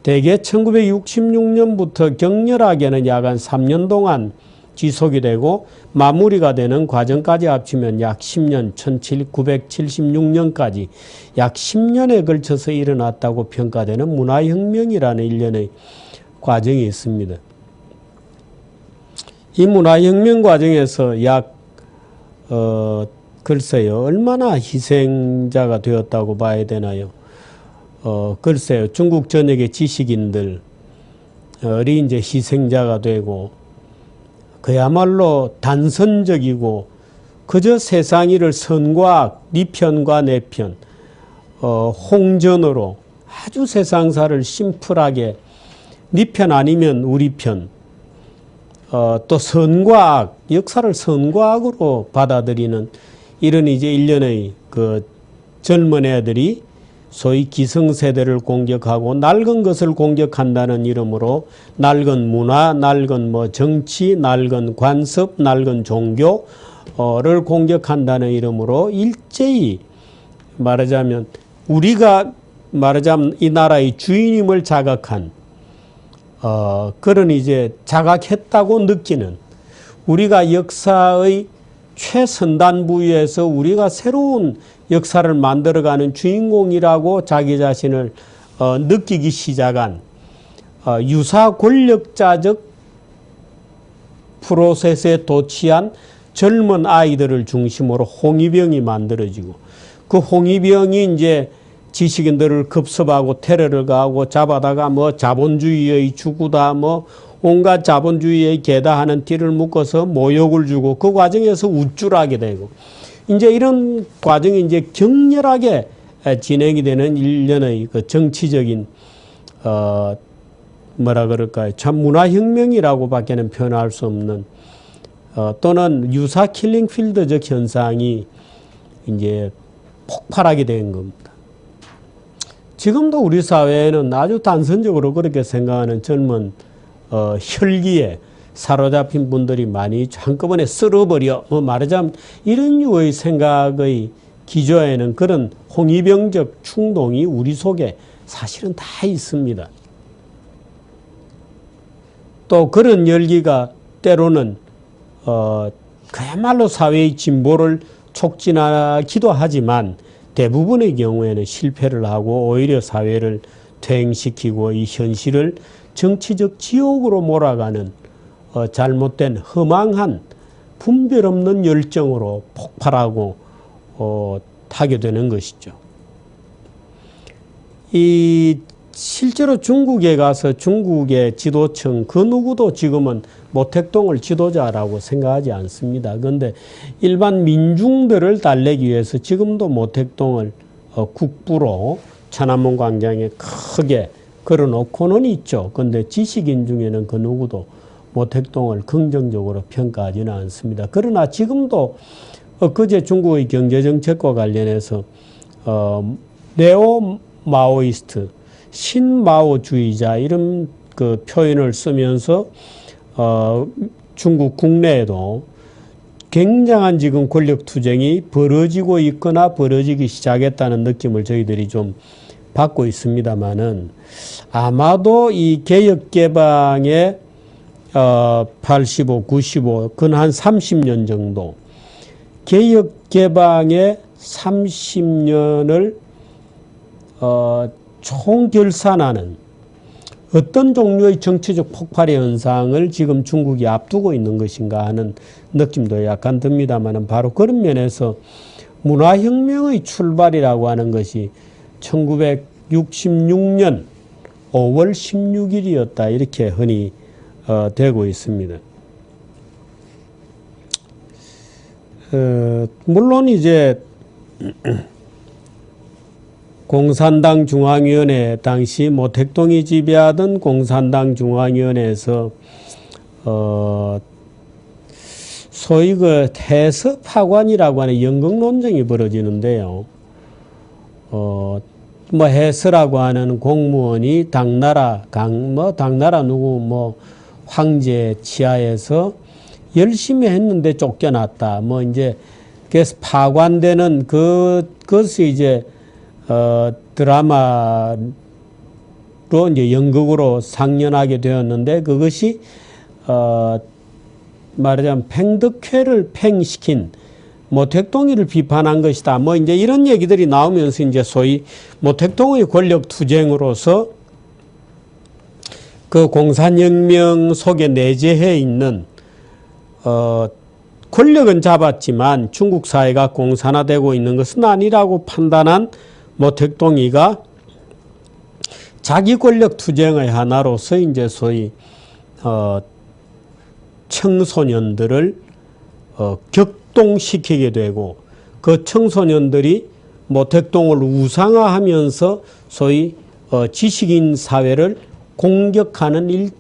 대개 1966년부터 격렬하게는 약 한 3년 동안 지속이 되고 마무리가 되는 과정까지 합치면 약 10년, 1976년까지 약 10년에 걸쳐서 일어났다고 평가되는 문화혁명이라는 일련의 과정이 있습니다. 이 문화혁명 과정에서 글쎄요, 얼마나 희생자가 되었다고 봐야 되나요? 글쎄요, 중국 전역의 지식인들이 이제 희생자가 되고, 그야말로 단선적이고, 그저 세상 일을 선과 네 편과 내 편, 홍전으로 아주 세상사를 심플하게 네 편 아니면 우리 편, 또 선과 악, 역사를 선과 악으로 받아들이는 이런 이제 일련의 그 젊은 애들이 소위 기성세대를 공격하고 낡은 것을 공격한다는 이름으로 낡은 문화, 낡은 뭐 정치, 낡은 관습, 낡은 종교를 공격한다는 이름으로 일제히 말하자면 우리가 말하자면 이 나라의 주인임을 자각한 그런 이제 자각했다고 느끼는 우리가 역사의 최선단 부위에서 우리가 새로운 역사를 만들어가는 주인공이라고 자기 자신을 느끼기 시작한 유사 권력자적 프로세스에 도취한 젊은 아이들을 중심으로 홍위병이 만들어지고 그 홍위병이 이제 지식인들을 급습하고 테러를 가하고 잡아다가 뭐 자본주의의 주구다 뭐 온갖 자본주의의 개다 하는 띠를 묶어서 모욕을 주고 그 과정에서 우쭐하게 되고 이제 이런 과정이 이제 격렬하게 진행이 되는 일련의 그 정치적인 뭐라 그럴까요? 참 문화혁명이라고 밖에는 표현할 수 없는 또는 유사 킬링필드적 현상이 이제 폭발하게 된 겁니다. 지금도 우리 사회에는 아주 단선적으로 그렇게 생각하는 젊은 혈기에 사로잡힌 분들이 많이 한꺼번에 쓸어버려 말하자면 이런 류의 생각의 기조에는 그런 홍위병적 충동이 우리 속에 사실은 다 있습니다. 또 그런 열기가 때로는 그야말로 사회의 진보를 촉진하기도 하지만 대부분의 경우에는 실패를 하고 오히려 사회를 퇴행시키고 이 현실을 정치적 지옥으로 몰아가는 잘못된 허망한 분별 없는 열정으로 폭발하고 하게 되는 것이죠. 이 실제로 중국에 가서 중국의 지도층 그 누구도 지금은 모택동을 지도자라고 생각하지 않습니다. 그런데 일반 민중들을 달래기 위해서 지금도 모택동을 국부로 천안문 광장에 크게 걸어놓고는 있죠. 그런데 지식인 중에는 그 누구도 모택동을 긍정적으로 평가하지는 않습니다. 그러나 지금도 그제 중국의 경제정책과 관련해서 네오 마오이스트, 신마오주의자 이런 그 표현을 쓰면서 중국 국내에도 굉장한 지금 권력 투쟁이 벌어지고 있거나 벌어지기 시작했다는 느낌을 저희들이 좀 받고 있습니다만은 아마도 이 개혁개방의 85, 95, 근 한 30년 정도 개혁개방의 30년을 총결산하는 어떤 종류의 정치적 폭발의 현상을 지금 중국이 앞두고 있는 것인가 하는 느낌도 약간 듭니다만 바로 그런 면에서 문화혁명의 출발이라고 하는 것이 1966년 5월 16일이었다 이렇게 흔히 되고 있습니다. 물론 이제 공산당 중앙위원회 당시 모택동이 지배하던 공산당 중앙위원회에서 소위 그 해서파관이라고 하는 연극 논쟁이 벌어지는데요. 뭐 해서라고 하는 공무원이 당나라 누구 황제 치하에서 열심히 했는데 쫓겨났다. 이제 그래서 파관되는 그것이 이제 드라마가 이제 연극으로 상연하게 되었는데 그것이 말하자면 팽덕회를 팽시킨 모택동이를 비판한 것이다. 뭐 이제 이런 얘기들이 나오면서 이제 소위 모택동의 권력 투쟁으로서 그 공산혁명 속에 내재해 있는 권력은 잡았지만 중국 사회가 공산화되고 있는 것은 아니라고 판단한 모택동이가 자기 권력 투쟁의 하나로서 이제 소위 청소년들을 격동시키게 되고 그 청소년들이 모택동을 우상화하면서 소위 지식인 사회를 공격하는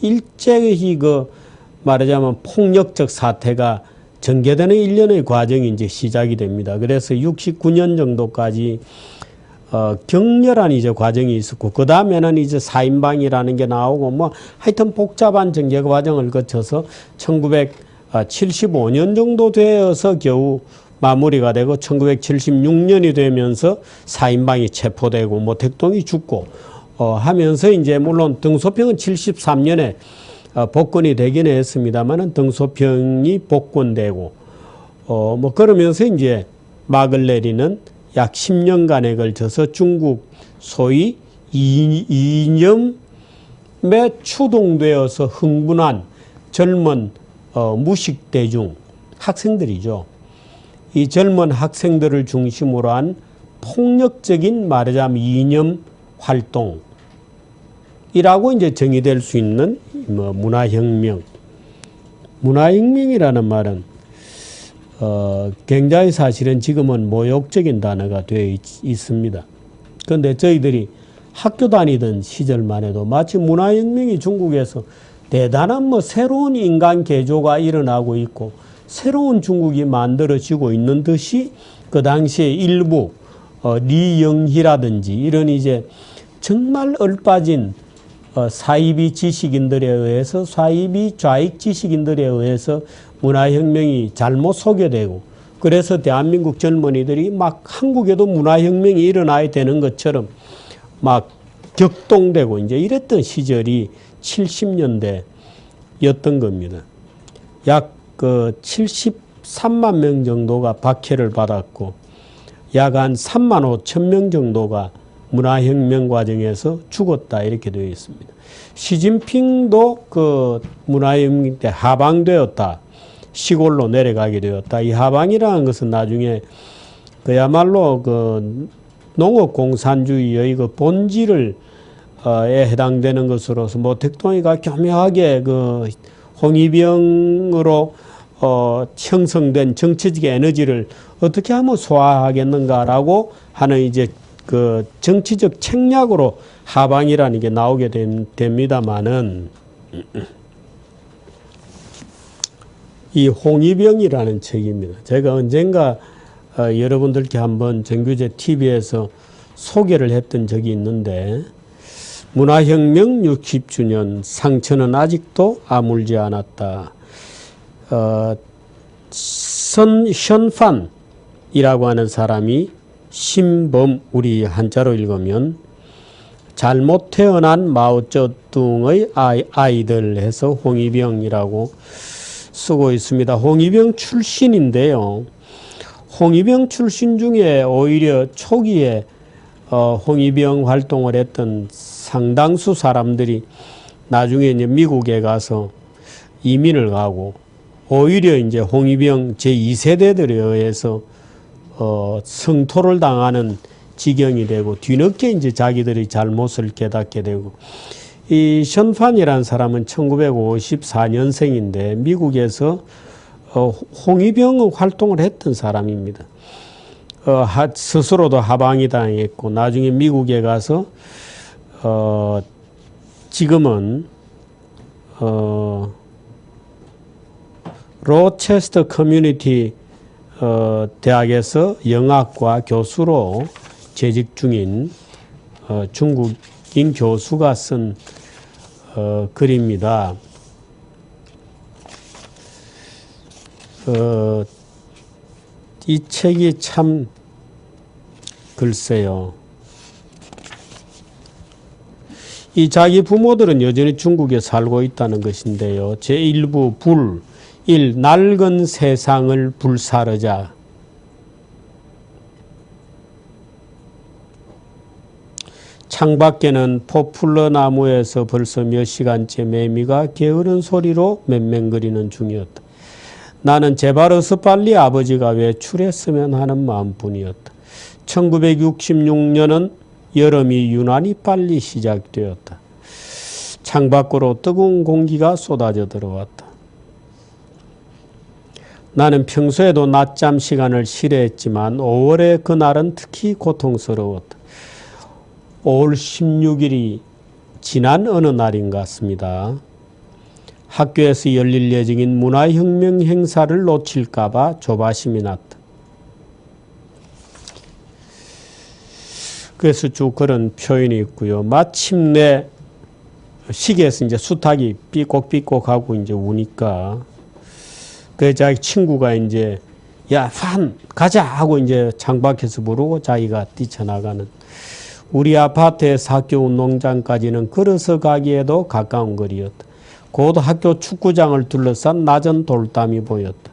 일제히 그 말하자면 폭력적 사태가 전개되는 일련의 과정이 이제 시작이 됩니다. 그래서 69년 정도까지 격렬한 이제 과정이 있었고, 그 다음에는 이제 사인방이라는 게 나오고, 뭐, 하여튼 복잡한 전개 과정을 거쳐서 1975년 정도 되어서 겨우 마무리가 되고, 1976년이 되면서 사인방이 체포되고, 모택동이 죽고, 하면서 이제 물론 등소평은 73년에 복권이 되긴 했습니다만은 등소평이 복권되고, 뭐, 그러면서 이제 막을 내리는 약 10년간에 걸쳐서 중국 소위 이념에 추동되어서 흥분한 젊은 무식대중 학생들이죠. 이 젊은 학생들을 중심으로 한 폭력적인 말하자면 이념 활동이라고 이제 정의될 수 있는 뭐 문화혁명. 문화혁명이라는 말은 굉장히 사실은 지금은 모욕적인 단어가 되어 있습니다. 그런데 저희들이 학교 다니던 시절만 해도 마치 문화혁명이 중국에서 대단한 뭐 새로운 인간 개조가 일어나고 있고 새로운 중국이 만들어지고 있는 듯이 그 당시에 일부 리영희라든지 이런 이제 정말 얼빠진 사이비 지식인들에 의해서 사이비 좌익 지식인들에 의해서 문화혁명이 잘못 소개되고 그래서 대한민국 젊은이들이 막 한국에도 문화혁명이 일어나야 되는 것처럼 막 격동되고 이제 이랬던 시절이 70년대였던 겁니다. 약 그 73만 명 정도가 박해를 받았고 약 한 3만 5천 명 정도가 문화혁명 과정에서 죽었다 이렇게 되어 있습니다. 시진핑도 그 문화혁명 때 하방되었다. 시골로 내려가게 되었다. 이 하방이라는 것은 나중에 그야말로 그 농업공산주의의 그 본질을 에 해당되는 것으로서 모택동이가 교묘하게 그 홍위병으로 형성된 정치적 에너지를 어떻게 하면 소화하겠는가라고 하는 이제 그 정치적 책략으로 하방이라는 게 나오게 됩니다만은 이 홍위병이라는 책입니다. 제가 언젠가 여러분들께 한번 정규제 TV에서 소개를 했던 적이 있는데 문화혁명 60주년 상처는 아직도 아물지 않았다. 현판이라고 하는 사람이 신범 우리 한자로 읽으면 잘못 태어난 마오쩌둥의 아이들 해서 홍위병이라고 쓰고 있습니다. 홍위병 출신인데요. 홍위병 출신 중에 오히려 초기에 홍위병 활동을 했던 상당수 사람들이 나중에 이제 미국에 가서 이민을 가고 오히려 이제 홍위병 제2세대들에 의해서 성토를 당하는 지경이 되고 뒤늦게 이제 자기들이 잘못을 깨닫게 되고 이 션판이라는 사람은 1954년생인데 미국에서 홍위병 활동을 했던 사람입니다. 스스로도 하방이 당했고 나중에 미국에 가서 지금은 로체스터 커뮤니티 대학에서 영화과 교수로 재직 중인 중국인 교수가 쓴 글입니다. 이 책이 참 글쎄요. 이 자기 부모들은 여전히 중국에 살고 있다는 것인데요. 제1부 불 1. 낡은 세상을 불사르자. 창밖에는 포플러 나무에서 벌써 몇 시간째 매미가 게으른 소리로 맹맹거리는 중이었다. 나는 제발 어서 빨리 아버지가 외출했으면 하는 마음뿐이었다. 1966년은 여름이 유난히 빨리 시작되었다. 창밖으로 뜨거운 공기가 쏟아져 들어왔다. 나는 평소에도 낮잠 시간을 싫어했지만 5월의 그날은 특히 고통스러웠다. 5월 16일이 지난 어느 날인 것 같습니다. 학교에서 열릴 예정인 문화혁명 행사를 놓칠까봐 조바심이 났다. 그래서 쭉 그런 표현이 있고요. 마침내 시계에서 이제 수탉이 삐걱삐걱하고 이제 우니까 그 자기 친구가 이제 야, 판 가자 하고 이제 창밖에서 부르고 자기가 뛰쳐나가는. 우리 아파트에서 학교 운동장까지는 걸어서 가기에도 가까운 거리였다. 곧 학교 축구장을 둘러싼 낮은 돌담이 보였다.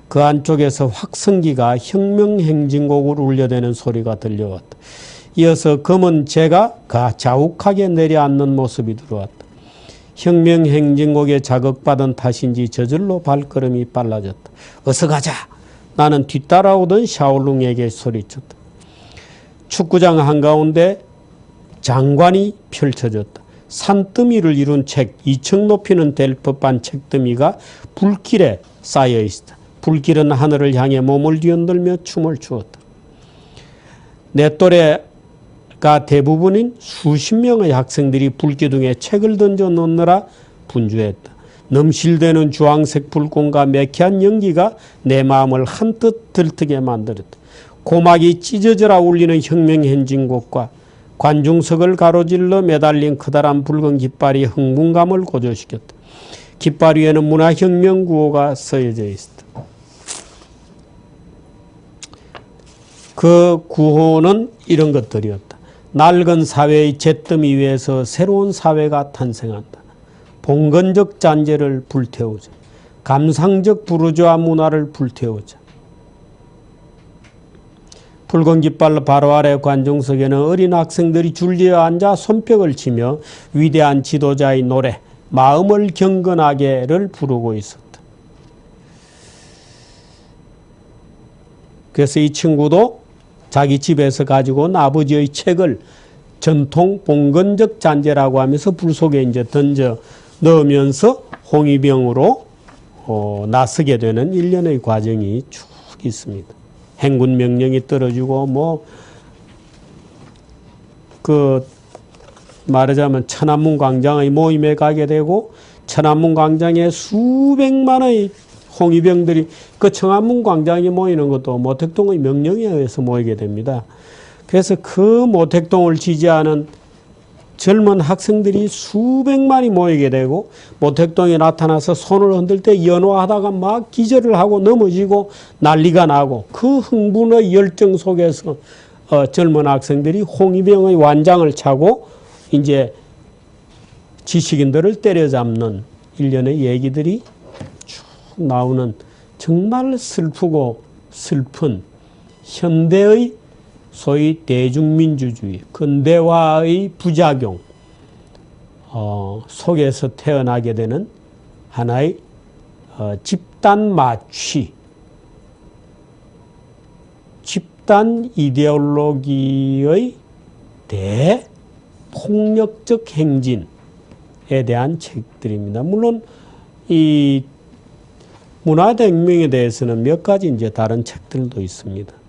그 안쪽에서 확성기가 혁명행진곡을 울려대는 소리가 들려왔다. 이어서 검은 재가 자욱하게 내려앉는 모습이 들어왔다. 혁명행진곡에 자극받은 탓인지 저절로 발걸음이 빨라졌다. 어서 가자. 나는 뒤따라오던 샤오룽에게 소리쳤다. 축구장 한가운데 장관이 펼쳐졌다. 산더미를 이룬 책, 2층 높이는 될 법한 책더미가 불길에 쌓여 있었다. 불길은 하늘을 향해 몸을 뒤흔들며 춤을 추었다. 내 또래가 대부분인 수십 명의 학생들이 불기둥에 책을 던져 놓느라 분주했다. 넘실대는 주황색 불꽃과 매캐한 연기가 내 마음을 한뜻 들뜨게 만들었다. 고막이 찢어져라 울리는 혁명행진곡과 관중석을 가로질러 매달린 커다란 붉은 깃발이 흥분감을 고조시켰다. 깃발 위에는 문화혁명 구호가 쓰여져 있었다. 그 구호는 이런 것들이었다. 낡은 사회의 잿더미 위에서 새로운 사회가 탄생한다. 봉건적 잔재를 불태우자. 감상적 부르주아 문화를 불태우자. 붉은 깃발 바로 아래 관중석에는 어린 학생들이 줄지어 앉아 손뼉을 치며 위대한 지도자의 노래 마음을 경건하게를 부르고 있었다. 그래서 이 친구도 자기 집에서 가지고 온 아버지의 책을 전통 봉건적 잔재라고 하면서 불 속에 이제 던져 넣으면서 홍위병으로 나서게 되는 일련의 과정이 쭉 있습니다. 행군 명령이 떨어지고 말하자면 천안문 광장의 모임에 가게 되고 천안문 광장에 수백만의 홍위병들이 그 천안문 광장에 모이는 것도 모택동의 명령에 의해서 모이게 됩니다. 그래서 그 모택동을 지지하는 젊은 학생들이 수백만이 모이게 되고 모택동에 나타나서 손을 흔들 때 연호하다가 막 기절을 하고 넘어지고 난리가 나고 그 흥분의 열정 속에서 젊은 학생들이 홍위병의 완장을 차고 이제 지식인들을 때려잡는 일련의 얘기들이 쭉 나오는 정말 슬프고 슬픈 현대의 소위 대중민주주의, 근대화의 부작용 속에서 태어나게 되는 하나의 집단 마취, 집단 이데올로기의 대폭력적 행진에 대한 책들입니다. 물론 이 문화대혁명에 대해서는 몇 가지 이제 다른 책들도 있습니다.